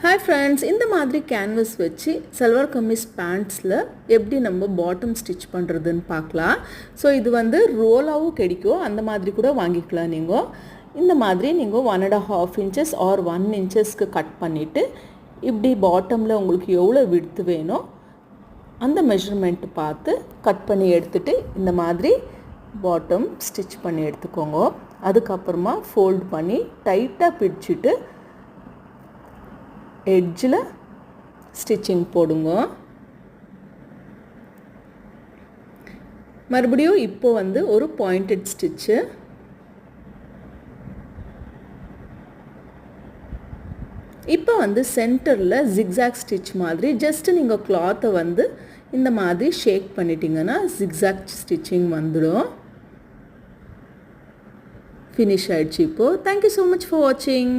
Hi friends, இந்த மாதிரி canvas வச்சு சல்வார் கமீஸ் பேண்ட்ஸில் எப்படி நம்ம பாட்டம் ஸ்டிச் பண்ணுறதுன்னு பார்க்கலாம். ஸோ இது வந்து ரோலாகவும் கிடைக்கும், அந்த மாதிரி கூட வாங்கிக்கலாம். நீங்கள் இந்த மாதிரி நீங்கள் 1.5 inches ஆர் 1 inchesக்கு கட் பண்ணிவிட்டு இப்படி பாட்டமில் உங்களுக்கு எவ்வளோ விடுத்து வேணும் அந்த மெஷர்மெண்ட்டு பார்த்து கட் பண்ணி எடுத்துகிட்டு இந்த மாதிரி பாட்டம் ஸ்டிச் பண்ணி எடுத்துக்கோங்க. அதுக்கப்புறமா ஃபோல்ட் பண்ணி டைட்டாக பிடிச்சிட்டு எட்ஜில் ஸ்டிச்சிங் போடுங்க. மறுபடியும் இப்போ வந்து ஒரு பாயிண்டட் ஸ்டிச்சு, இப்போ வந்து சென்டரில் ஜிக்ஸாக் ஸ்டிச் மாதிரி ஜஸ்ட் நீங்கள் கிளாத்தை வந்து இந்த மாதிரி ஷேக் பண்ணிட்டீங்கன்னா ஜிக்ஸாக் ஸ்டிச்சிங் வந்துடும். ஃபினிஷ் ஆகிடுச்சு இப்போது. தேங்க்யூ ஸோ மச் ஃபார் வாட்சிங்.